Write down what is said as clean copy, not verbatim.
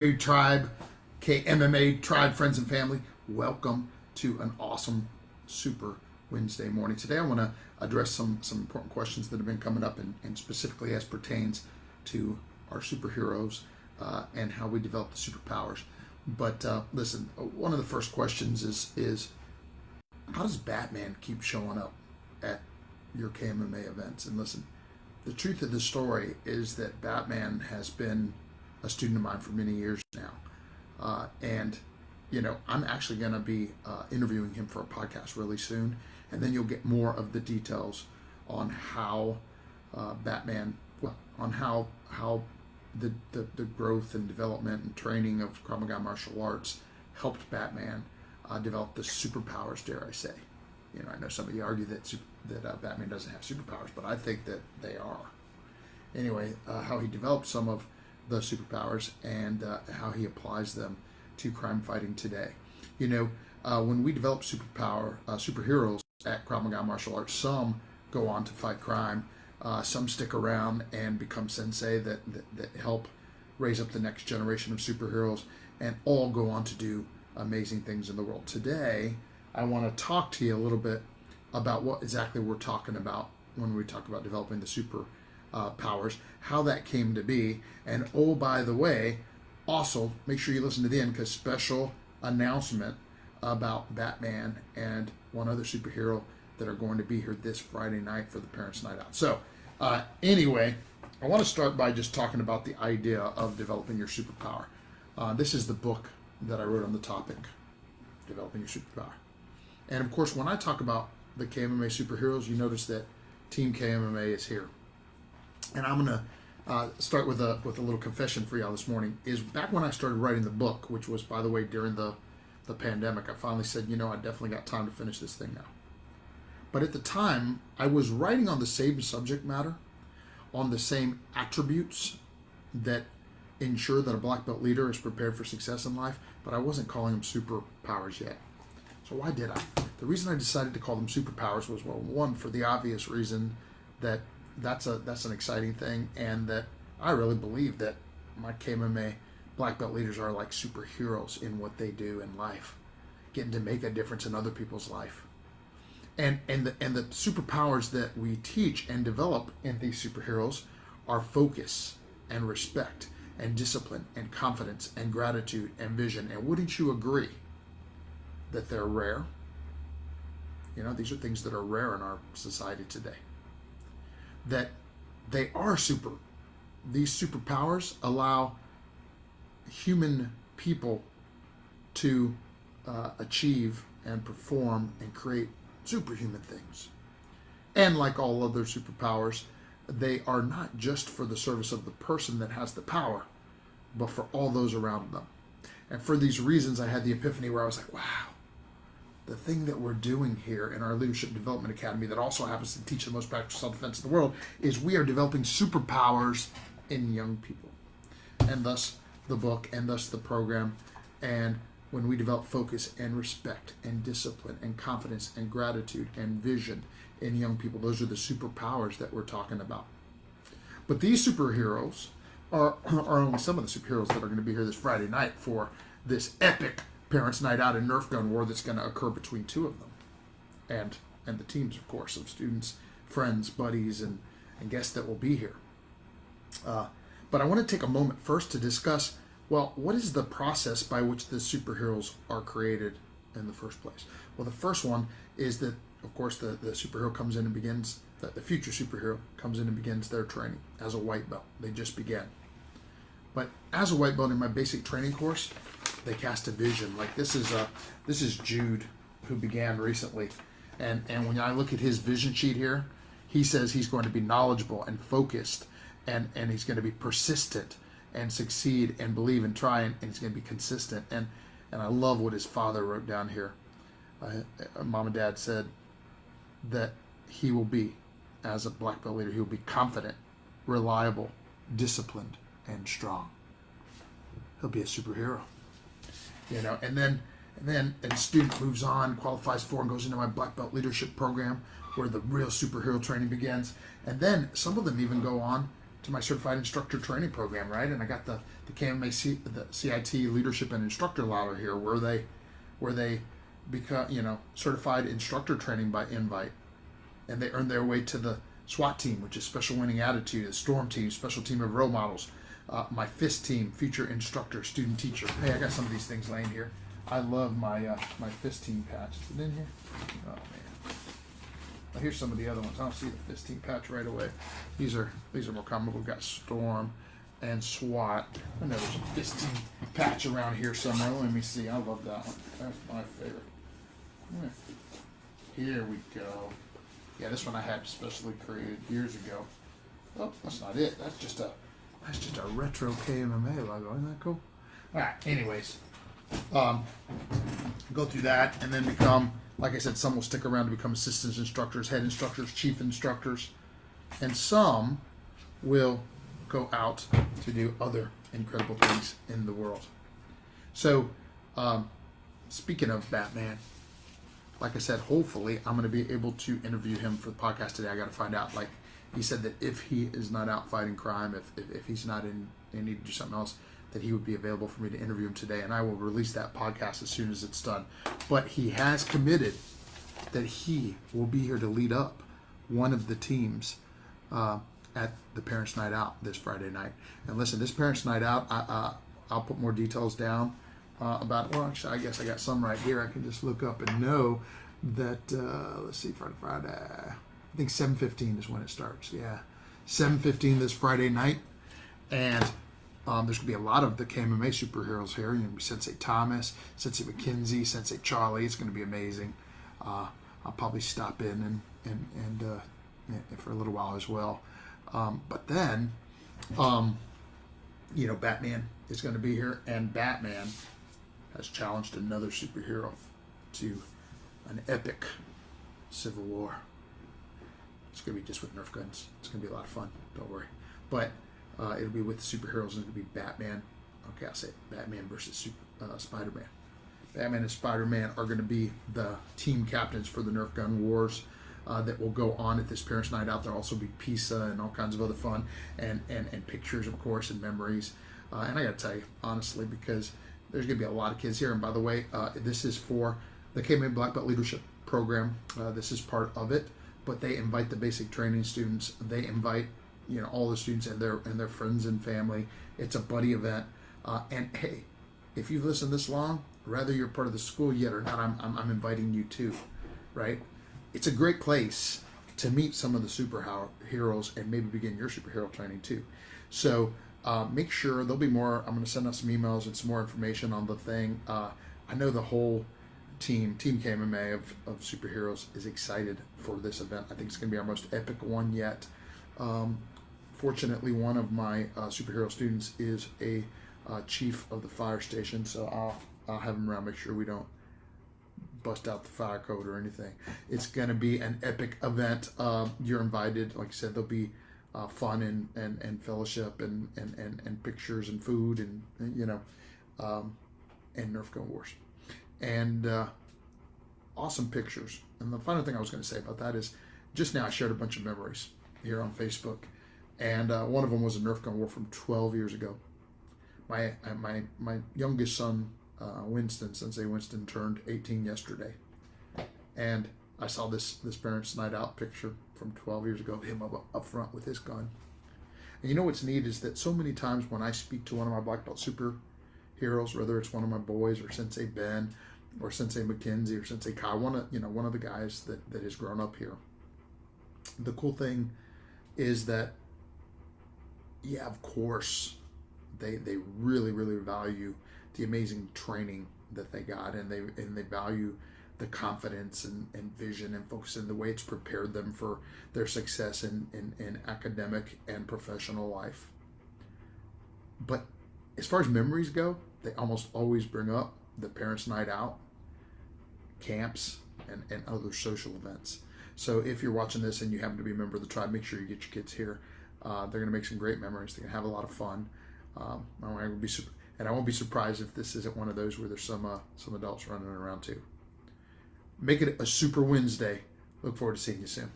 Tribe, MMA Tribe, friends and family, welcome to an awesome Super Wednesday morning. Today I want to address some important questions that have been coming up and specifically as pertains to our superheroes and how we develop the superpowers. But listen, one of the first questions is how does Batman keep showing up at your KMMA events? And listen, the truth of the story is that Batman has been a student of mine for many years now. And, you know, I'm actually going to be interviewing him for a podcast really soon. And then you'll get more of the details on how on how the growth and development and training of Krav Maga Martial Arts helped Batman develop the superpowers, dare I say. You know, I know some of you argue that Batman doesn't have superpowers, but I think that they are. Anyway, how he developed some of the superpowers and how he applies them to crime fighting today. You know, when we develop superheroes at Krav Maga Martial Arts, some go on to fight crime, some stick around and become sensei that help raise up the next generation of superheroes, and all go on to do amazing things in the world. Today, I want to talk to you a little bit about what exactly we're talking about when we talk about developing the powers, how that came to be, and oh, by the way, also make sure you listen to the end because special announcement about Batman and one other superhero that are going to be here this Friday night for the Parents' Night Out. So anyway, I want to start by just talking about the idea of developing your superpower. This is the book that I wrote on the topic, Developing Your Superpower. And of course, when I talk about the KMMA superheroes, you notice that Team KMMA is here. And I'm going to start with a little confession for y'all this morning. Is back when I started writing the book, which was, by the way, during the pandemic, I finally said, you know, I definitely got time to finish this thing now. But at the time, I was writing on the same subject matter, on the same attributes that ensure that a black belt leader is prepared for success in life, but I wasn't calling them superpowers yet. So why did I? The reason I decided to call them superpowers was, well, one, for the obvious reason that that's an exciting thing, and that I really believe that my KMMA black belt leaders are like superheroes in what they do in life, getting to make a difference in other people's life. And the superpowers that we teach and develop in these superheroes are focus and respect and discipline and confidence and gratitude and vision. And wouldn't you agree that they're rare? You know, these are things that are rare in our society today. That they are super. These superpowers allow human people to achieve and perform and create superhuman things. And like all other superpowers, they are not just for the service of the person that has the power, but for all those around them. And for these reasons, I had the epiphany where I was like, wow, the thing that we're doing here in our Leadership Development Academy that also happens to teach the most practical self-defense in the world is we are developing superpowers in young people. And thus the book, and thus the program. And when we develop focus and respect and discipline and confidence and gratitude and vision in young people, those are the superpowers that we're talking about. But these superheroes are only some of the superheroes that are going to be here this Friday night for this epic Parents' Night Out and Nerf gun war that's going to occur between two of them, and the teams, of course, of students, friends, buddies, and guests that will be here. But I want to take a moment first to discuss, well, what is the process by which the superheroes are created in the first place? Well, the first one is that, of course, the superhero comes in and begins, the future superhero comes in and begins their training as a white belt. They just began. But as a white belt in my basic training course, they cast a vision. Like this is Jude, who began recently, and when I look at his vision sheet here, he says he's going to be knowledgeable and focused, and he's going to be persistent and succeed and believe and try, and he's going to be consistent. And I love what his father wrote down here. Mom and Dad said that he will be, as a black belt leader, he will be confident, reliable, disciplined, and strong. He'll be a superhero. You know, and then a student moves on, qualifies for, and goes into my black belt leadership program where the real superhero training begins. And then some of them even go on to my certified instructor training program, right? And I got the KMA the CIT leadership and instructor ladder here, where they become, certified instructor training by invite, and they earn their way to the SWAT team, which is special winning attitude, the storm team, special team of role models, my FIST team, future instructor, student teacher. Hey, I got some of these things laying here. I love my my FIST team patch. Is it in here? Oh man. Well, here's some of the other ones. I don't see the FIST team patch right away. These are more common. We've got storm and SWAT. I know there's a FIST team patch around here somewhere. Let me see. I love that one. That's my favorite. Here we go. Yeah, this one I had specially created years ago. Oh, that's not it. That's just a retro KMMA logo. Isn't that cool? All right. Anyways, go through that and then become, like I said, some will stick around to become assistant instructors, head instructors, chief instructors, and some will go out to do other incredible things in the world. So, speaking of Batman, like I said, hopefully I'm going to be able to interview him for the podcast today. I got to find out. Like he said, that if he is not out fighting crime, if he's not in need to do something else, that he would be available for me to interview him today, and I will release that podcast as soon as it's done. But he has committed that he will be here to lead up one of the teams at the Parents' Night Out this Friday night. And listen, this Parents' Night Out, I'll put more details down about it. Well, actually, I guess I got some right here. I can just look up and know that, let's see, Friday. I think 7:15 is when it starts. Yeah, 7:15 this Friday night. And there's going to be a lot of the KMMA superheroes here. You're going to be Sensei Thomas, Sensei McKenzie, Sensei Charlie. It's going to be amazing. I'll probably stop in and for a little while as well. But then, Batman is going to be here, and Batman has challenged another superhero to an epic civil war. It's going to be just with Nerf guns. It's going to be a lot of fun. Don't worry. But it'll be with the superheroes, and it'll be Batman. Okay, I'll say it. Batman versus Spider-Man. Batman and Spider-Man are going to be the team captains for the Nerf gun wars that will go on at this Parents' Night Out. There'll also be pizza and all kinds of other fun and pictures, of course, and memories. And I got to tell you, honestly, because there's going to be a lot of kids here. And by the way, this is for the KMA Black Belt Leadership Program. This is part of it, but they invite the basic training students. They invite all the students and their friends and family. It's a buddy event. And hey, if you've listened this long, whether you're part of the school yet or not, I'm inviting you too, right? It's a great place to meet some of the superheroes and maybe begin your superhero training too. So make sure there'll be more. I'm going to send out some emails and some more information on the thing. I know the whole Team KMMA of superheroes is excited for this event. I think it's going to be our most epic one yet. Fortunately, one of my superhero students is a chief of the fire station, so I'll have him around, make sure we don't bust out the fire code or anything. It's going to be an epic event. You're invited. Like I said, there'll be fun and fellowship and pictures and food and Nerf gun wars and awesome pictures. And the final thing I was going to say about that is, just now I shared a bunch of memories here on Facebook, and one of them was a Nerf gun war from 12 years ago. My youngest son, Sensei Winston, turned 18 yesterday, and I saw this Parents' Night Out picture from 12 years ago of him up front with his gun. And you know what's neat is that so many times when I speak to one of my black belt superheroes, whether it's one of my boys or Sensei Ben or Sensei McKenzie or Sensei Kai, one of the guys that has grown up here, the cool thing is that, yeah, of course, they really, really value the amazing training that they got, and they value the confidence and vision and focus in the way it's prepared them for their success in academic and professional life. But as far as memories go, they almost always bring up the Parents' Night Out, camps, and other social events. So if you're watching this and you happen to be a member of the tribe, make sure you get your kids here. They're going to make some great memories. They're going to have a lot of fun. I won't be surprised if this isn't one of those where there's some adults running around too. Make it a Super Wednesday. Look forward to seeing you soon.